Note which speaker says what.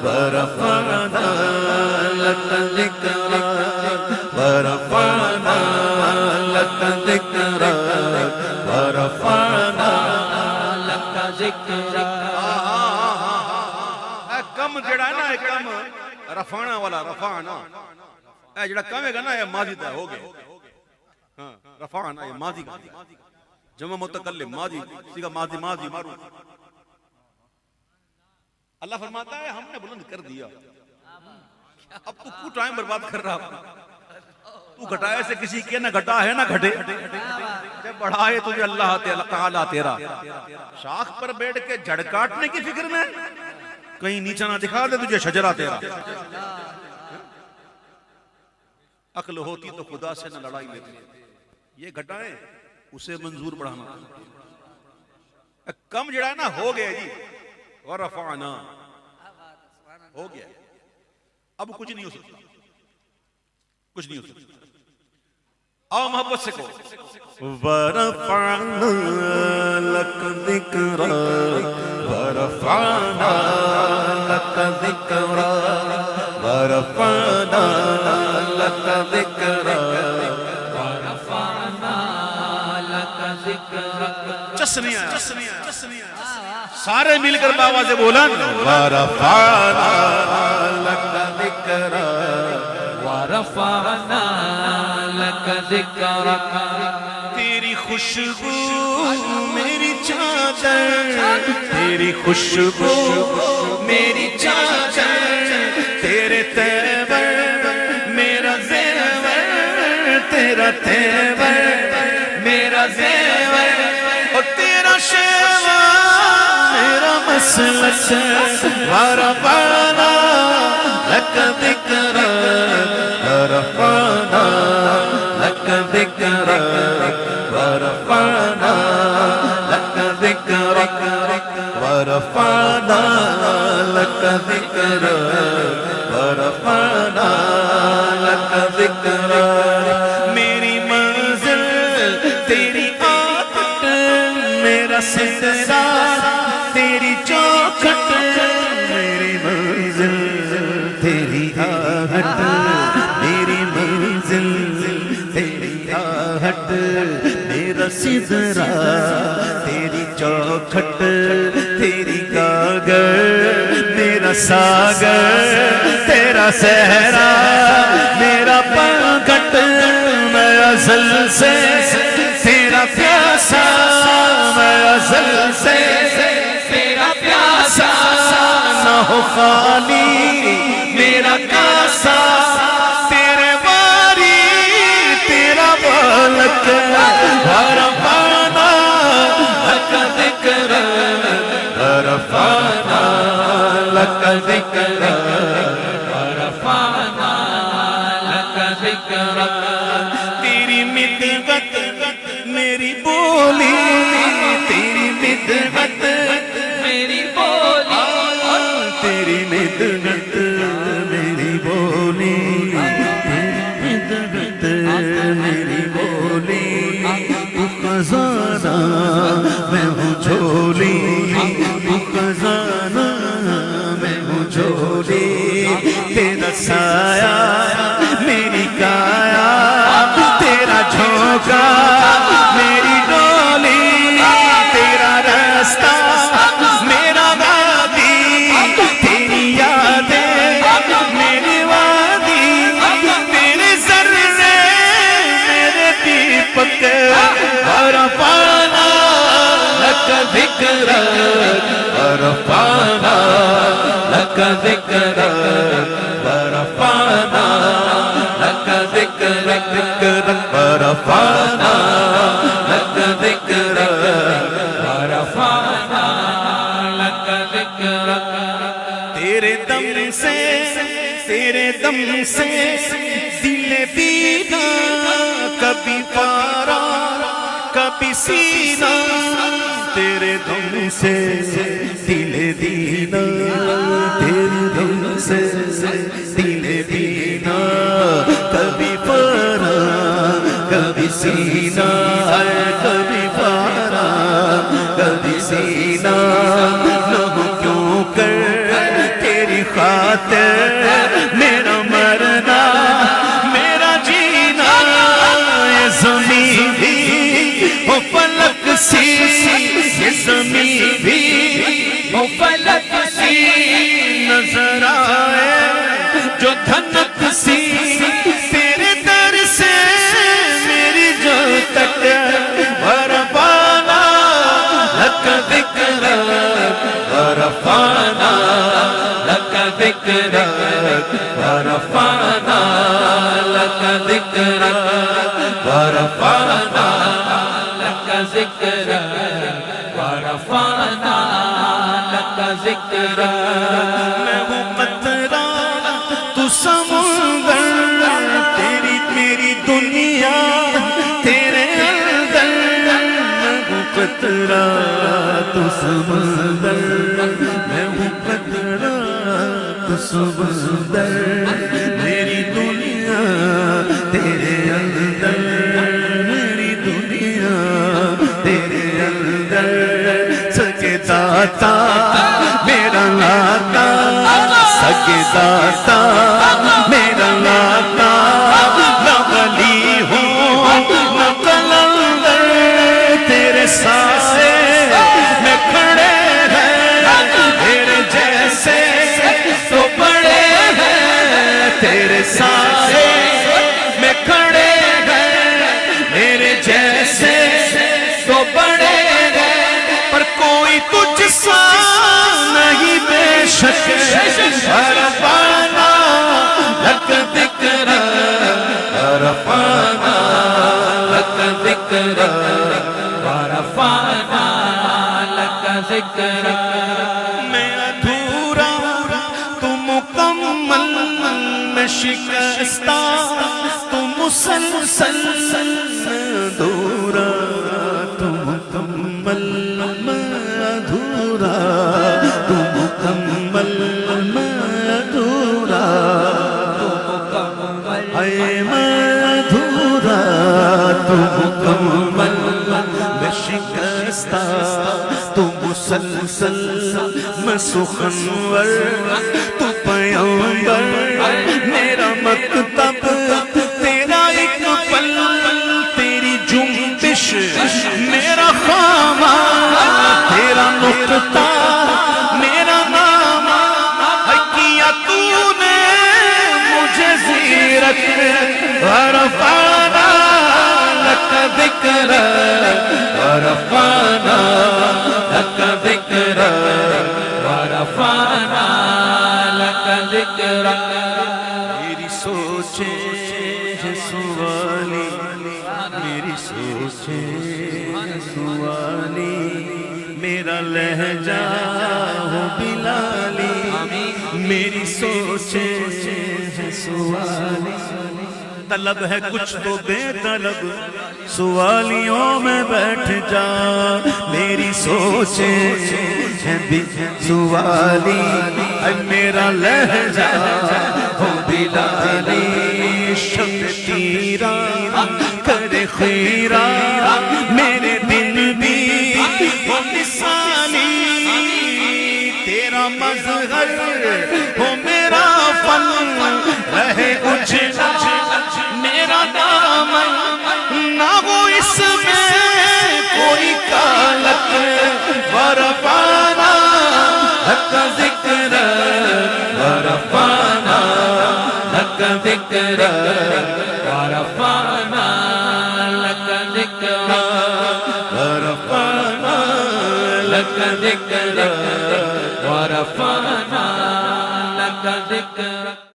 Speaker 1: ورفعنا لك ذكرك ورفعنا لك ذكرك ورفعنا لك ذكرك.
Speaker 2: کم جڑا ہے نا ایک کم رفعنا والا رفعنا اے جڑا کم ہے نا یہ ماضی دا ہو گیا. رفعنا یہ ماضی کا جمع متکلم ماضی سیگا ماضی ماضی معروف. اللہ فرماتا ہے ہم نے بلند کر دیا. اب تو کیوں ٹائم برباد کر رہا؟ تو گھٹائے سے کسی کے نہ گھٹا ہے نہ گھٹے. جب بڑھائے تجھے اللہ تعالیٰ تیرا شاخ پر بیٹھ کے جھڑ کاٹنے کی فکر میں کہیں نیچے نہ دکھا دے تجھے شجرہ تیرا. عقل ہوتی تو خدا سے نہ لڑائی لیتی. یہ گھٹائیں اسے منظور بڑھانا. کم جڑا ہے نا ہو گیا جی ورفعنا ہو گیا. اب کچھ نہیں ہو سکتا کچھ نہیں ہو سکتا. آؤ محبت سے کو
Speaker 1: ورفعنا لك ذكرك ورفعنا لك ذكرك ورفعنا لك ذكرك ورفعنا لك ذكرك.
Speaker 2: چسنی آیا سارے مل کر بابا سے بولا
Speaker 1: ورفعنا لك ذكرك
Speaker 3: ورفعنا لك ذكرك.
Speaker 1: تیری خوشبو میری چادر تیری خوشبو میری چادر تیرے تیور میرا زیور تیرا تیور میرا زیور اور تیرا شیوا میرا مسلس. ورفعنا لك ذكرك ورفعنا لك ذكرك ورفعنا لك ذكرك ورفعنا لك ذكرك ورفعنا لك ذكرك. میری منزل تیری آہٹ میرا سدرا تیری چوکھٹ. میری منزل تیری آہٹ میری منزل تیری آہٹ میرا سدرا تیری چوکھٹ تیری گاگر میرا ساگر تیرا صحرا میرا پنکھٹ. میں ازل سے تیرا پیاسا میں ازل سے تیرا پیاسا. نہ ہو خالی میرا کاسا تیرے باری تیرا بالک. ورفعنا لك ذكرك ورفعنا لك ذكرك
Speaker 3: ورفعنا لك ذكرك.
Speaker 1: تیری مدحت میری بولی تیری مدحت
Speaker 3: میری بولی
Speaker 1: تیری مدحت میری بولی تیری مدحت میری بولی. تو خزانہ میں ہوں جھولی تو خزانہ میں ہوں جھولی. تیرا سایہ میری کایا تیرا جھونکا میری ڈولی. تیرا راستہ میرا وادی تیری یادیں میری وادی. تیرے ذرے میرے دیپک. ورفعنا لك ذكرك ورفعنا لك ذكرك ورفعنا لك ذكرك ورفعنا لك ذكرك
Speaker 3: ورفعنا لك ذكرك.
Speaker 1: تیرے دم سے تیرے دم سے دل بینا کبھی پارا کبھی سینہ. تیرے دم سے دل دینا تیرے دم سے دل دینا کبھی پارا کبھی سینہ. کبھی پارا کبھی سینہ. نہ ہو کیوں کر تیری خواہش حیات میرا مرنا میرا جینا یہ زمین بھی ہو فلک سی یہ زمین بھی
Speaker 3: وہ فلک سی
Speaker 1: نظر آئے جو دھنک سی تیرے در سے میری جو تک وربانا لک ذکرک
Speaker 3: ورفعنا لك ذكرك ورفعنا لك ذكرك ورفعنا لك ذكرك ورفعنا لك ذكرك
Speaker 1: میں ہوں قطرہ تو سمندر تیری میری دنیا تیرے اندر میں ہوں قطرہ تو سمندر میں ہوں قطرہ تو سمندر میری دنیا تیرے اندر میری دنیا تیرے اندر سچے داتا میرا لاتا سچے داتا میرا لاتا نہ ولی ہوں نہ قلندر تیرے سائے میں کھڑے ہیں تیرے جیسے تو بڑے ہیں تیرے سائے میں کھڑے ہیں میرے جیسے تو بڑے ہیں پر کوئی تجھ سا نہیں بے شک ورفعنا لک ذکرک
Speaker 3: ورفعنا لك ذكرك ورفعنا لك ذكرك
Speaker 1: میں ادھورا تو مکمل میں شکستہ تو مسلسل ادھورا تو مکمل میں ادھورا تو مکمل میں ادھورا اے میں ادھورا تو مکمل میں شکستہ تو مسلسل میں سخنور تو پیغمبر میرا مکتب تیرا ایک پل تیری جنبش میرا خامہ تیرا نقطہ میرا نام کیا تو نے مجھے زیرت ورفعنا لک ذکرک
Speaker 3: ورفعنا لك ذكرك ورفعنا لك ذكرك
Speaker 1: میری سوچیں ہے سوالی میری سوچیں ہے سوالی میرا لہجہ ہو بلالی میری سوچیں ہے سوالی طلب ہے کچھ تو بے طلب سوالیوں میں بیٹھ جا میری سوچیں ہیں بھی سوالی اے میرا لہجہ ہو بلالی شب تیرا کرے خیرہ میرے دن بھی ہو مثالی تیرا مظہر ہو میرا فن رہے اجھل میرا دامن نہ ہو اس میں کوئی کالک ورفعنا
Speaker 3: لك ذكرك ورفعنا لك ذكرك ورفعنا لك ذكرك
Speaker 1: ورفعنا
Speaker 3: لك ذكرك